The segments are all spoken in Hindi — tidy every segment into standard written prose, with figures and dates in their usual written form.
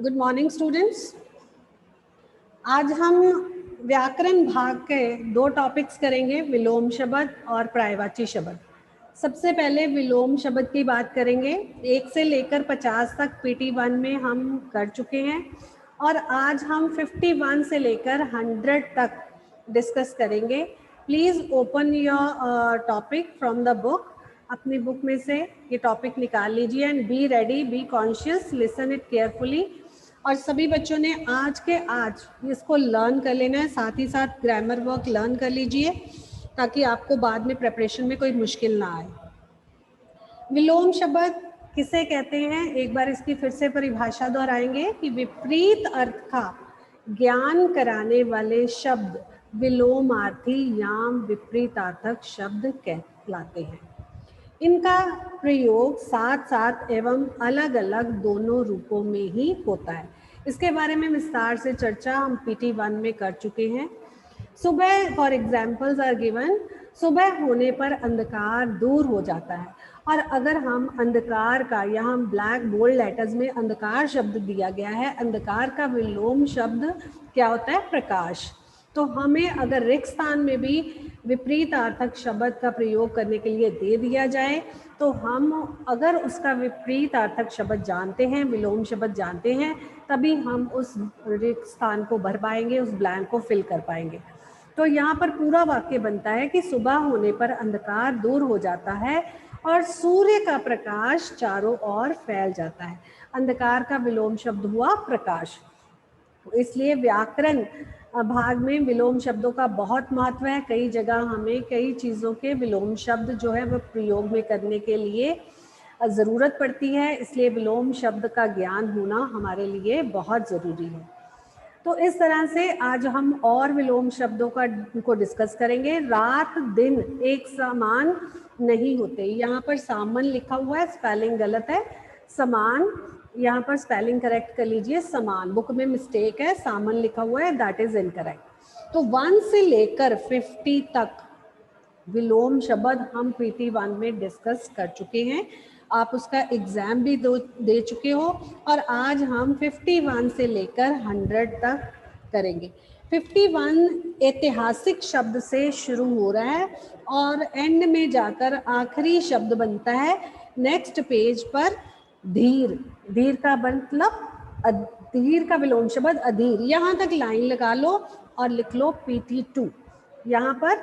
Good morning students. आज हम व्याकरण भाग के दो टॉपिक्स करेंगे, विलोम शब्द और पर्यायवाची शब्द। सबसे पहले विलोम शब्द की बात करेंगे। 1 से लेकर 50 तक PT1 में हम कर चुके हैं और आज हम 51 से लेकर 100 तक डिस्कस करेंगे। Please open your topic from the book. अपनी बुक में से ये टॉपिक निकाल लीजिए and be ready, be conscious, listen it carefully. और सभी बच्चों ने आज के आज इसको लर्न कर लेना है, साथ ही साथ ग्रामर वर्क लर्न कर लीजिए ताकि आपको बाद में प्रिपरेशन में कोई मुश्किल ना आए। विलोम शब्द किसे कहते हैं, एक बार इसकी फिर से परिभाषा दोहराएंगे कि विपरीत अर्थ का ज्ञान कराने वाले शब्द विलोमार्थी या विपरीतार्थक शब्द कहलाते हैं। इनका प्रयोग साथ साथ एवं अलग अलग दोनों रूपों में ही होता है। इसके बारे में विस्तार से चर्चा हम PT1 में कर चुके हैं। सुबह फॉर एग्जाम्पल्स आर गिवन, सुबह होने पर अंधकार दूर हो जाता है। और अगर हम अंधकार का, यहाँ ब्लैक बोल्ड लेटर्स में अंधकार शब्द दिया गया है, अंधकार का विलोम शब्द क्या होता है, प्रकाश। तो हमें अगर रिक्त स्थान में भी विपरीतार्थक शब्द का प्रयोग करने के लिए दे दिया जाए तो हम अगर उसका विपरीतार्थक शब्द जानते हैं, विलोम शब्द जानते हैं, तभी हम उस रिक्त स्थान को भर पाएंगे, उस ब्लैंक को फिल कर पाएंगे। तो यहाँ पर पूरा वाक्य बनता है कि सुबह होने पर अंधकार दूर हो जाता है और सूर्य का प्रकाश चारों ओर फैल जाता है। अंधकार का विलोम शब्द हुआ प्रकाश। इसलिए व्याकरण भाग में विलोम शब्दों का बहुत महत्व है। कई जगह हमें कई चीज़ों के विलोम शब्द जो है वो प्रयोग में करने के लिए ज़रूरत पड़ती है, इसलिए विलोम शब्द का ज्ञान होना हमारे लिए बहुत ज़रूरी है। तो इस तरह से आज हम और विलोम शब्दों को डिस्कस करेंगे। रात दिन एक समान नहीं होते, यहाँ पर सामन लिखा हुआ है, स्पेलिंग गलत है, समान, यहाँ पर स्पेलिंग करेक्ट कर लीजिए, समान, बुक में मिस्टेक है, सामन लिखा हुआ है, दैट इज इनकरेक्ट। तो 1 से लेकर 50 तक विलोम शब्द हम PT1 में डिस्कस कर चुके हैं। आप उसका एग्जाम भी दे चुके हो और आज हम 51 से लेकर 100 तक करेंगे। 51 ऐतिहासिक शब्द से शुरू हो रहा है और एंड में जाकर आखिरी शब्द बनता है नेक्स्ट पेज पर धीर। धीर का मतलब, धीर का विलोम शब्द अधीर। यहाँ तक लाइन लगा लो और लिख लो PT2। यहाँ पर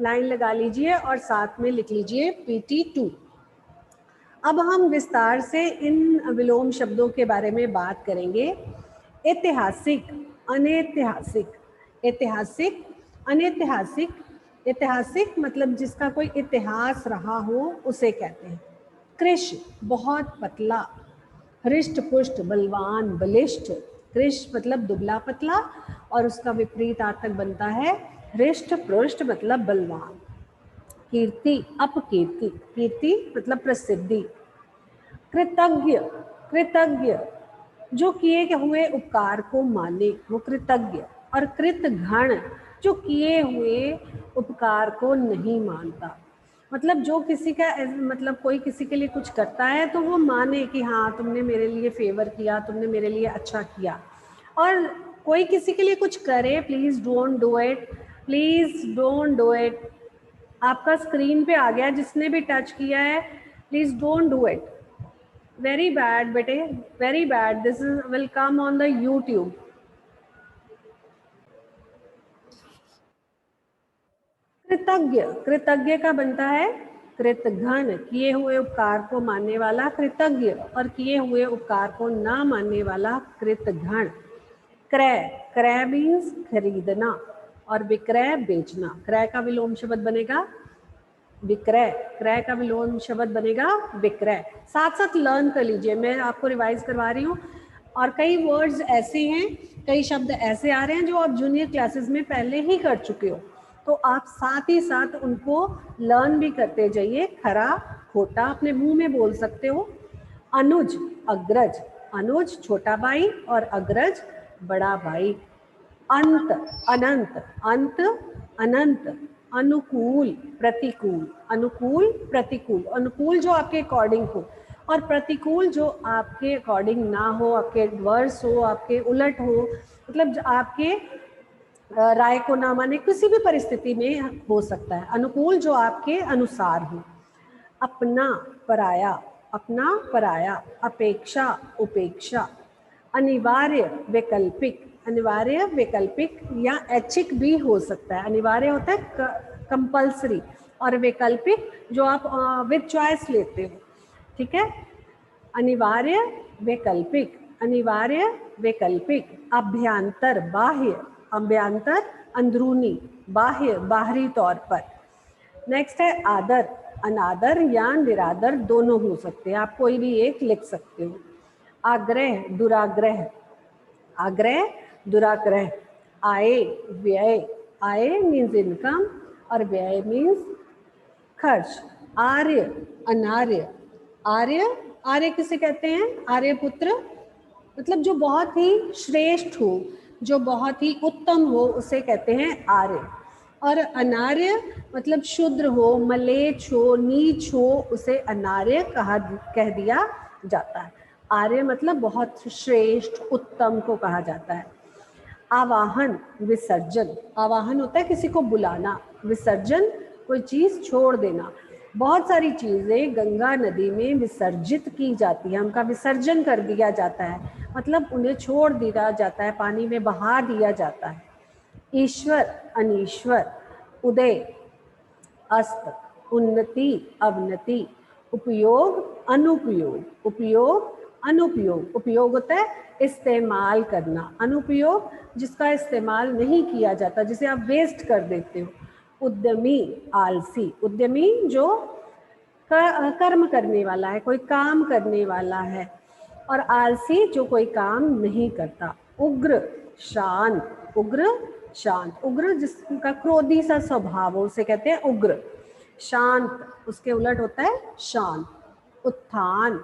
लाइन लगा लीजिए और साथ में लिख लीजिए PT2। अब हम विस्तार से इन विलोम शब्दों के बारे में बात करेंगे। ऐतिहासिक, अनैतिहासिक, ऐतिहासिक, अनैतिहासिक। ऐतिहासिक मतलब जिसका कोई इतिहास रहा हो उसे कहते हैं। कृश, बहुत पतला। हृष्ट पुष्ट, बलवान, बलिष्ठ। कृश मतलब दुबला पतला और उसका विपरीतार्थक बनता है हृष्ट पुष्ट मतलब बलवान। कीर्ति, अपकीर्ति। कीर्ति मतलब प्रसिद्धि। कृतज्ञ, कृतज्ञ जो किए हुए उपकार को माने, वो कृतज्ञ। और कृतघ्न जो किए हुए उपकार को नहीं मानता, मतलब जो किसी का, मतलब कोई किसी के लिए कुछ करता है तो वो माने कि हाँ तुमने मेरे लिए फेवर किया, तुमने मेरे लिए अच्छा किया। और कोई किसी के लिए कुछ करे, please don't do it, please don't do it. आपका स्क्रीन पे आ गया, जिसने भी टच किया है please don't do it. Very bad बेटे, very bad, this is will come on the YouTube. कृतज्ञ, कृतज्ञ का बनता है कृतघ्न, किए हुए उपकार को मानने वाला कृतज्ञ और किए हुए उपकार को ना मानने वाला कृतघ्न। क्रय, क्रय मीन्स खरीदना और विक्रय बेचना। क्रय का विलोम शब्द बनेगा विक्रय, क्रय का विलोम शब्द बनेगा विक्रय। साथ साथ लर्न कर लीजिए, मैं आपको रिवाइज करवा रही हूँ। और कई वर्ड्स ऐसे हैं, कई शब्द ऐसे आ रहे हैं जो आप जूनियर क्लासेस में पहले ही कर चुके हो, तो आप साथ ही साथ उनको लर्न भी करते जाइए। खरा, खोटा अपने मुंह में बोल सकते हो। अनुज, अग्रज। अनुज छोटा भाई और अग्रज बड़ा भाई। अंत, अनंत। अंत, अनंत। अनुकूल, प्रतिकूल। अनुकूल, प्रतिकूल। अनुकूल जो आपके अकॉर्डिंग हो और प्रतिकूल जो आपके अकॉर्डिंग ना हो, आपके एडवर्स हो, आपके उलट हो, मतलब आपके राय को ना माने, किसी भी परिस्थिति में हो सकता है। अनुकूल जो आपके अनुसार हो। अपना पराया, अपना पराया, अपेक्षा उपेक्षा, अनिवार्य वैकल्पिक, अनिवार्य वैकल्पिक या ऐच्छिक भी हो सकता है। अनिवार्य होता है कंपल्सरी, और वैकल्पिक जो आप विद चॉइस लेते हो, ठीक है। अनिवार्य वैकल्पिक, अनिवार्य वैकल्पिक, अभ्यंतर बाह्य, अभ्यंतर अंदरूनी, बाह्य बाहरी तौर पर। नेक्स्ट है आदर, अनादर या निरादर दोनों हो सकते हैं, आप कोई भी एक लिख सकते हो। आग्रह दुराग्रह, आग्रह दुराग्रह, आय व्यय, आय मीन्स इनकम और व्यय मीन्स खर्च। आर्य अनार्य, आर्य, आर्य किसे कहते हैं? आर्यपुत्र, मतलब जो बहुत ही श्रेष्ठ हो, जो बहुत ही उत्तम हो, उसे कहते हैं आर्य। और अनार्य मतलब शूद्र हो, मलेच्छ हो, नीच हो, उसे अनार्य कह दिया जाता है। आर्य मतलब बहुत श्रेष्ठ उत्तम को कहा जाता है। आवाहन विसर्जन, आवाहन होता है किसी को बुलाना, विसर्जन कोई चीज छोड़ देना। बहुत सारी चीजें गंगा नदी में विसर्जित की जाती है, उनका विसर्जन कर दिया जाता है, मतलब उन्हें छोड़ दिया जाता है, पानी में बहा दिया जाता है। ईश्वर अनीश्वर, उदय अस्त, उन्नति अवनति, उपयोग अनुपयोग, उपयोग अनुपयोग, उपयोग होता है इस्तेमाल करना, अनुपयोग जिसका इस्तेमाल नहीं किया जाता, जिसे आप वेस्ट कर देते हो। उद्यमी आलसी, उद्यमी जो कर्म करने वाला है, कोई काम करने वाला है, और आलसी जो कोई काम नहीं करता। उग्र शांत, उग्र शांत, उग्र जिसका क्रोधी सा स्वभाव हो उसे कहते हैं उग्र। शांत उसके उलट होता है शांत। उत्थान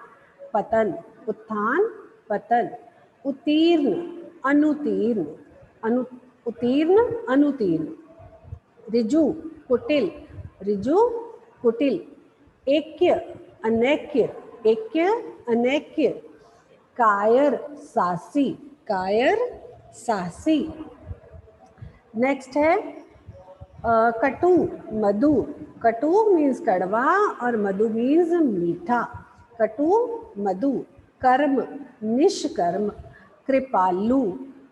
पतन, उत्थान पतन। उत्तीर्ण अनुतीर्ण, उत्तीर्ण अनुतीर्ण। ऋजु कुटिल, ऋजु कुटिल। ऐक्य अनैक्य, ऐक्य अनैक्य। कायर साहसी, कायर साहसी। नेक्स्ट है कटु मधुर, कटु मीन्स कड़वा और मधु मीन्स मीठा। कटु मधु। कर्म निष्कर्म। कृपालु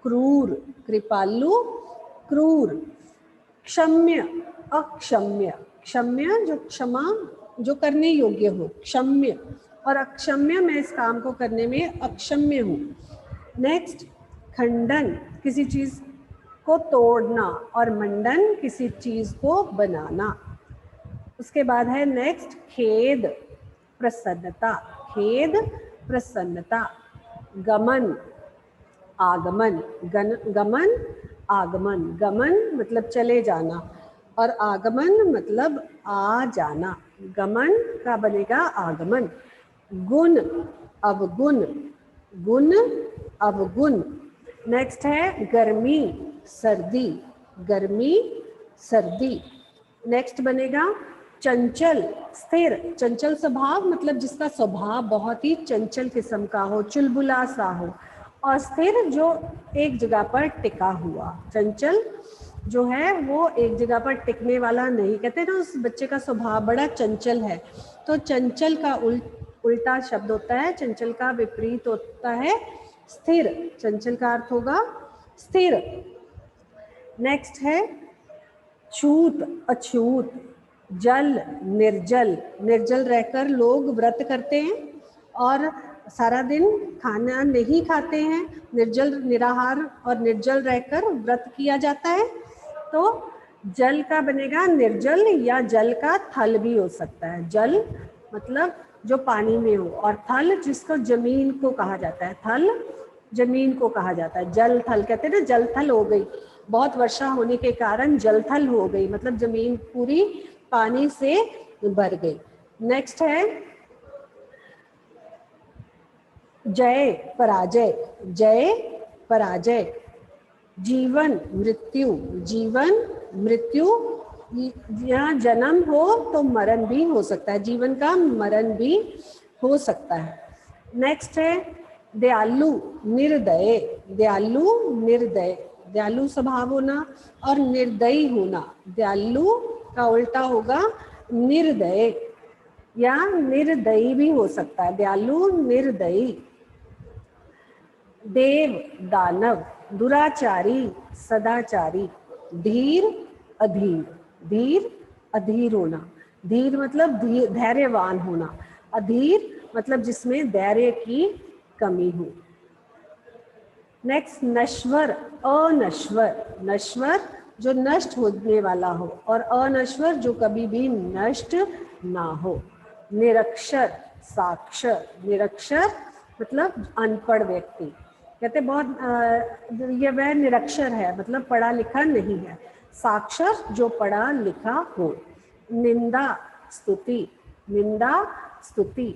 क्रूर, कृपालु क्रूर। क्षम्य अक्षम्य, क्षम्य जो क्षमा जो करने योग्य हो, क्षम्य, और अक्षम्य मैं इस काम को करने में अक्षम्य हूँ। नेक्स्ट खंडन किसी चीज को तोड़ना, और मंडन किसी चीज को बनाना। उसके बाद है नेक्स्ट खेद प्रसन्नता, खेद प्रसन्नता। गमन आगमन, गमन आगमन, गमन मतलब चले जाना और आगमन मतलब आ जाना, गमन का बनेगा आगमन। गुण अवगुण, गुण अवगुण। नेक्स्ट है गर्मी सर्दी, गर्मी सर्दी। नेक्स्ट बनेगा चंचल स्थिर, चंचल स्वभाव मतलब जिसका स्वभाव बहुत ही चंचल किस्म का हो, चुलबुला सा हो। और स्थिर जो एक जगह पर टिका हुआ। चंचल जो है वो एक जगह पर टिकने वाला नहीं, कहते ना उस बच्चे का स्वभाव बड़ा चंचल है, तो चंचल का उल्टा शब्द होता है, चंचल का विपरीत होता है स्थिर। चंचल का अर्थ होगा स्थिर। नेक्स्ट है छूत अछूत। जल निर्जल, निर्जल रहकर लोग व्रत करते हैं और सारा दिन खाना नहीं खाते हैं, निर्जल निराहार और निर्जल रहकर व्रत किया जाता है। तो जल का बनेगा निर्जल, या जल का थल भी हो सकता है। जल मतलब जो पानी में हो, और थल जिसको जमीन को कहा जाता है, थल जमीन को कहा जाता है। जल थल कहते हैं ना, जल थल हो गई, बहुत वर्षा होने के कारण जलथल हो गई, मतलब जमीन पूरी पानी से भर गई। नेक्स्ट है जय पराजय, जय पराजय। जीवन मृत्यु, जीवन मृत्यु, यहाँ जन्म हो तो मरण भी हो सकता है, जीवन का मरण भी हो सकता है। नेक्स्ट है दयालु निर्दय, दयालु निर्दय, दयालु स्वभाव होना और निर्दयी होना। दयालु का उल्टा होगा निर्दय या निर्दयी भी हो सकता है, दयालु निर्दयी। देव दानव, दुराचारी सदाचारी, धीर अधीर, धीर अधीर होना, धीर मतलब धैर्यवान होना, अधीर मतलब जिसमें धैर्य की कमी हो। नेक्स्ट नश्वर अनश्वर, नश्वर जो नष्ट होने वाला हो और अनश्वर जो कभी भी नष्ट ना हो। निरक्षर साक्षर, निरक्षर मतलब अनपढ़ व्यक्ति, कहते बहुत ये वह निरक्षर है मतलब पढ़ा लिखा नहीं है। साक्षर जो पढ़ा लिखा हो। निंदा स्तुति, निंदा स्तुति।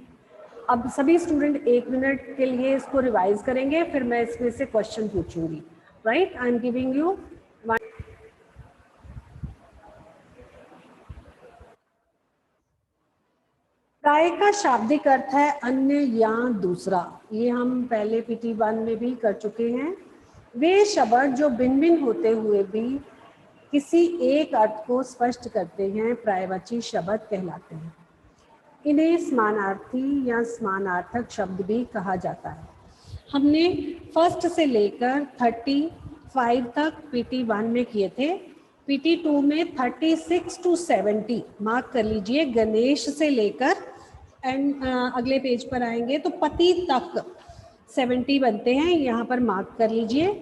अब सभी स्टूडेंट 1 मिनट के लिए इसको रिवाइज करेंगे, फिर मैं इसमें से क्वेश्चन पूछूंगी। Right, I am giving you प्राय का शाब्दिक अर्थ है अन्य या दूसरा। ये हम पहले PT1 में भी कर चुके हैं। वे शब्द जो भिन्न भिन्न होते हुए भी किसी एक अर्थ को स्पष्ट करते हैं पर्यायवाची शब्द कहलाते हैं। इन्हें समानार्थी या समानार्थक शब्द भी कहा जाता है। हमने फर्स्ट से लेकर 35 तक PT1 में किए थे। PT2 में 36 to 70 मार्क कर लीजिए। गणेश से लेकर एंड अगले पेज पर आएंगे तो पति तक 70 बनते हैं, यहाँ पर मार्क कर लीजिए।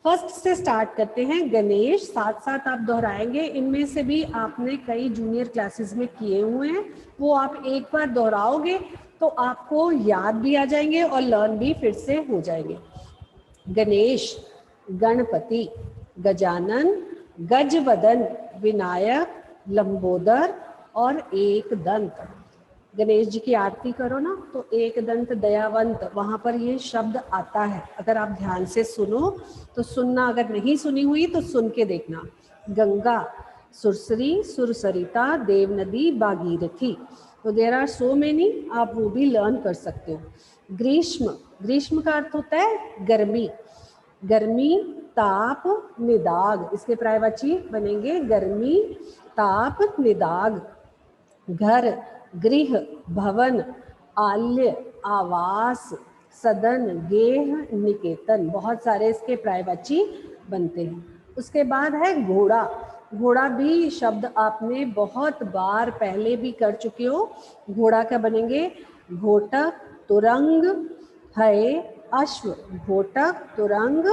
फर्स्ट से स्टार्ट करते हैं गणेश, साथ साथ आप दोहराएंगे। इनमें से भी आपने कई जूनियर क्लासेस में किए हुए हैं, वो आप एक बार दोहराओगे तो आपको याद भी आ जाएंगे और लर्न भी फिर से हो जाएंगे। गणेश, गणपति, गजानन, गजवदन, विनायक, लंबोदर और एक दंत। गणेश जी की आरती करो ना तो एक दंत दयावंत, वहां पर ये शब्द आता है। अगर आप ध्यान से सुनो तो सुनना, अगर नहीं सुनी हुई तो सुन के देखना। गंगा, सुरसरी, सुरसरिता, देव नदी, भागीरथी। तो देयर आर सो मेनी, आप वो भी लर्न कर सकते हो। ग्रीष्म, ग्रीष्म का अर्थ होता है गर्मी, गर्मी, ताप, निदाग। इसके पर्यायवाची बनेंगे गर्मी, ताप, निदाग। घर, गृह, भवन, आल्य, आवास, सदन, गेह, निकेतन। बहुत सारे इसके पर्यायवाची बनते हैं। उसके बाद है घोड़ा, घोड़ा भी शब्द आपने बहुत बार पहले भी कर चुके हो। घोड़ा क्या बनेंगे? घोटक, तुरंग, है, अश्व। घोटक, तुरंग,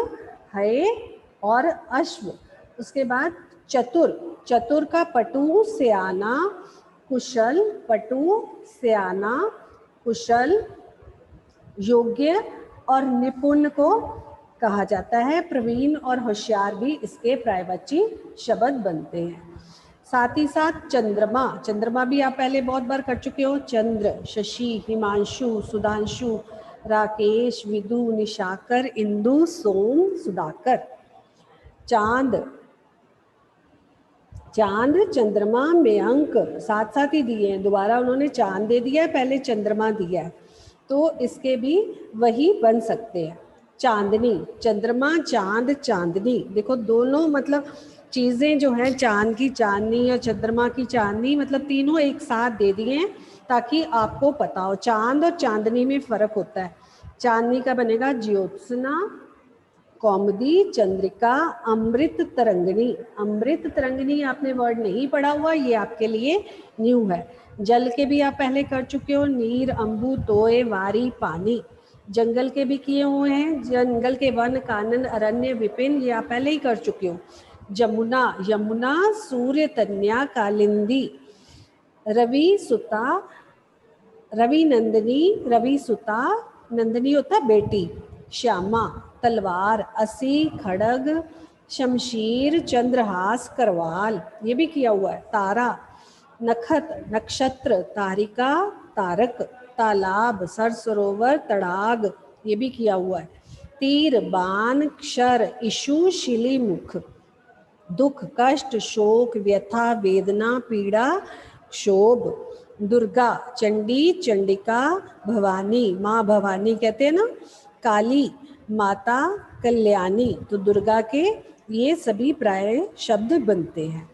है और अश्व। उसके बाद चतुर, चतुर का पटु, सियाना, कुशल, पटु, सियाना, कुशल, योग्य और निपुण को कहा जाता है। प्रवीण और होशियार भी इसके पर्यायवाची शब्द बनते हैं। साथ ही साथ चंद्रमा, चंद्रमा भी आप पहले बहुत बार कर चुके हो। चंद्र, शशि, हिमांशु, सुधांशु, राकेश, विदु, निशाकर, इंदु, सोम, सुधाकर। चांद, चांद, चंद्रमा, मयंक, साथ साथ ही दिए हैं। दोबारा उन्होंने चांद दे दिया है, पहले चंद्रमा दिया है, तो इसके भी वही बन सकते हैं। चांदनी, चंद्रमा, चांद, चांदनी। देखो दोनों मतलब चीज़ें जो हैं, चांद की चांदनी या चंद्रमा की चांदनी, मतलब तीनों एक साथ दे दिए हैं ताकि आपको पता हो। चांद और चांदनी में फ़र्क होता है। चांदनी का बनेगा ज्योत्सना, कौमुदी, चंद्रिका, अमृत तरंगिणी। अमृत तरंगिणी आपने वर्ड नहीं पढ़ा हुआ, ये आपके लिए न्यू है। जल के भी आप पहले कर चुके हो। नीर, अंबु, तोय, वारी, पानी। जंगल के भी किए हुए हैं। जंगल के वन, कानन, अरण्य, विपिन, ये आप पहले ही कर चुके हो। जमुना, यमुना, सूर्य, तन्या, कालिंदी। रवि सुता, रवि नंदिनी, रवि सुता, नंदिनी होता बेटी। श्यामा, तलवार, असी, खड़ग, शमशीर, चंद्रहास, करवाल, ये भी किया हुआ है। तारा, नखत, नक्षत्र, तारिका, तारक, तालाब, सरसरोवर, तड़ाग, ये भी किया हुआ है। तीर, बाण, क्षर, इशु, शिली, मुख। दुख, कष्ट, शोक, व्यथा, वेदना, पीड़ा, क्षोभ। दुर्गा, चंडी, चंडिका, भवानी, माँ भवानी कहते हैं ना, काली, माता कल्याणी। तो दुर्गा के ये सभी प्राय शब्द बनते हैं,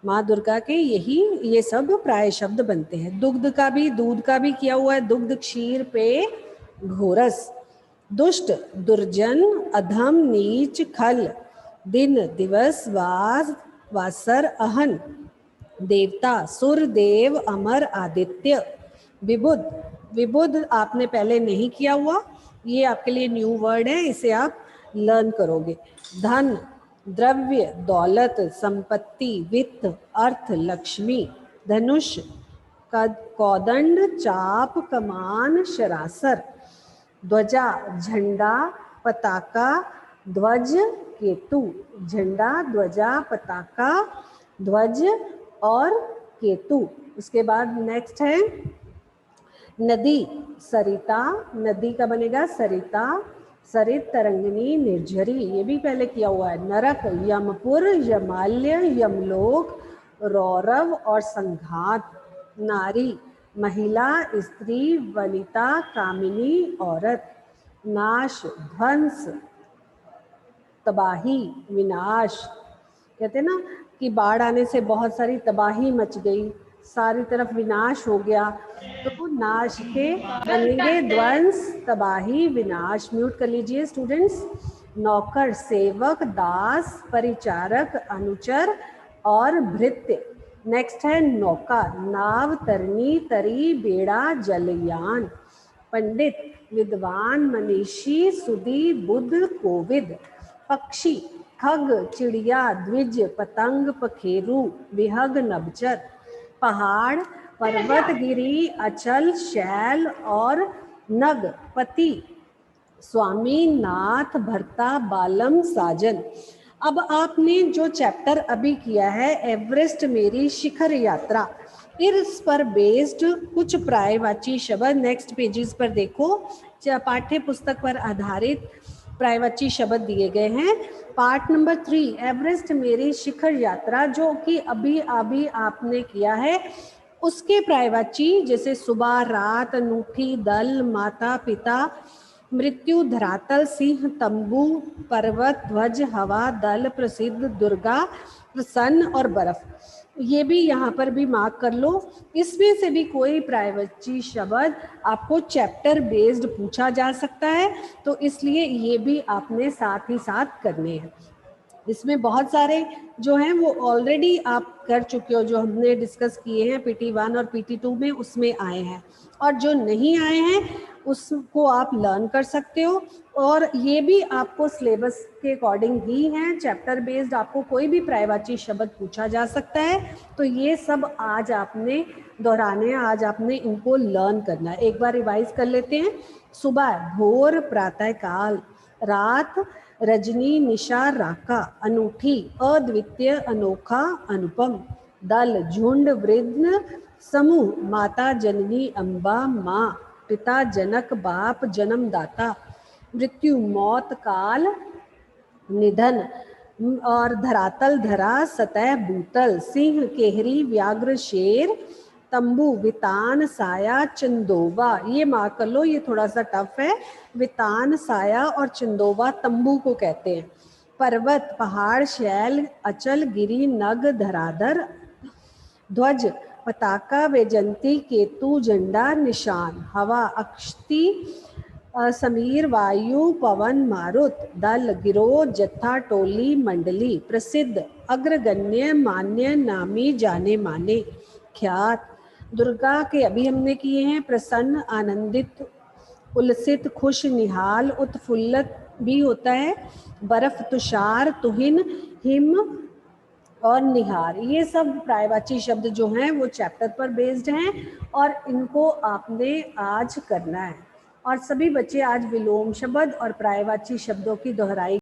माँ दुर्गा के यही ये सब प्राय शब्द बनते हैं। दुग्ध का भी, दूध का भी किया हुआ है, दुग्ध क्षीर पे घोरस। दुष्ट, दुर्जन, अधम, नीच, खल, दिन, दिवस, वास, वासर, अहन, देवता, सुर, देव, अमर, आदित्य। विबुध, विबुध आपने पहले नहीं किया हुआ, ये आपके लिए न्यू वर्ड है, इसे आप लर्न करोगे। धन, द्रव्य, दौलत, संपत्ति, वित्त, अर्थ, लक्ष्मी। धनुष, कौदंड, चाप, कमान, शरासर। ध्वजा, झंडा, पताका, ध्वज, केतु। झंडा, ध्वजा, पताका, ध्वज और केतु। उसके बाद नेक्स्ट है नदी, सरिता, नदी का बनेगा सरिता, सरित, तरंगिनी, निर्झरी, ये भी पहले किया हुआ है। नरक, यमपुर, यमाल्य, यमलोक, रौरव और संघात। नारी, महिला, स्त्री, वनिता, कामिनी, औरत। नाश, ध्वंस, तबाही, विनाश। कहते हैं ना कि बाढ़ आने से बहुत सारी तबाही मच गई, सारी तरफ विनाश हो गया, तो नाश के बनेंगे ध्वंस, तबाही, विनाश। म्यूट कर लीजिए स्टूडेंट्स। नौकर, सेवक, दास, परिचारक, अनुचर और भृत्य। नेक्स्ट है नौका, नाव, तरनी, तरी, बेड़ा, जलयान। पंडित, विद्वान, मनीषी, सुधी, बुद्ध, कोविद। पक्षी, खग, चिड़िया, द्विज, पतंग, पखेरु, विहग, नभचर। पहाड़, पर्वत, गिरी, अचल, शैल और नग, पति, स्वामी, नाथ, भर्ता, बालम, साजन। अब आपने जो चैप्टर अभी किया है एवरेस्ट मेरी शिखर यात्रा, इस पर बेस्ड कुछ प्रायवाची शब्द नेक्स्ट पेजेस पर देखो, पाठ्य पुस्तक पर आधारित प्रायवाची शब्द दिए गए हैं। पार्ट नंबर 3 एवरेस्ट मेरी शिखर यात्रा, जो कि अभी अभी आपने किया है, उसके प्रायवाची जैसे सुबह, रात, अनूठी, दल, माता, पिता, मृत्यु, धरातल, सिंह, तंबू, पर्वत, ध्वज, हवा, दल, प्रसिद्ध, दुर्गा, प्रसन्न और बर्फ, ये भी यहाँ पर भी मार्क कर लो। इसमें से भी कोई प्रायवाची शब्द आपको चैप्टर बेस्ड पूछा जा सकता है, तो इसलिए ये भी आपने साथ ही साथ करने हैं। इसमें बहुत सारे जो हैं वो ऑलरेडी आप कर चुके हो, जो हमने डिस्कस किए हैं PT1 और PT2 में, उसमें आए हैं, और जो नहीं आए हैं उसको आप लर्न कर सकते हो। और ये भी आपको सिलेबस के अकॉर्डिंग ही हैं, चैप्टर बेस्ड आपको कोई भी प्रायवाची शब्द पूछा जा सकता है, तो ये सब आज आपने दोहराने, आज आपने इनको लर्न करना है। एक बार रिवाइज कर लेते हैं। सुबह, भोर, प्रातः काल। रात, रजनी, निशा, राका। अनूठी, अद्वितीय, अनोखा, अनुपम। दल, झुंड, वृद्ध, समूह। माता, जननी, अम्बा, माँ। पिता, जनक, बाप, जन्मदाता। मृत्यु, मौत, काल, निधन। और धरातल, धरा, सतह, भूतल। सिंह, केहरी, व्याघ्र, शेर। तंबू, वितान, साया, चंदोवा, ये मार्क कर लो, ये थोड़ा सा टफ है। वितान, साया और चंदोवा तंबू को कहते हैं। पर्वत, पहाड़, शैल, अचल, गिरी, नग, धराधर। ध्वज, पताका, वैजंती, केतु, झंडा, निशान। हवा, अक्षती, समीर, वायु, पवन, मारुत। दल, गिरोह, जत्था, टोली, मंडली। प्रसिद्ध, अग्रगण्य, मान्य, नामी, जाने माने। ख्यात, दुर्गा के अभी हमने किए हैं। प्रसन्न, आनंदित, उल्लसित, खुश, निहाल, उत्फुल्लित भी होता है। बर्फ, तुषार, तुहिन, हिम और निहार। ये सब प्रायवाची शब्द जो हैं वो चैप्टर पर बेस्ड हैं, और इनको आपने आज करना है। और सभी बच्चे आज विलोम शब्द और प्रायवाची शब्दों की दोहराई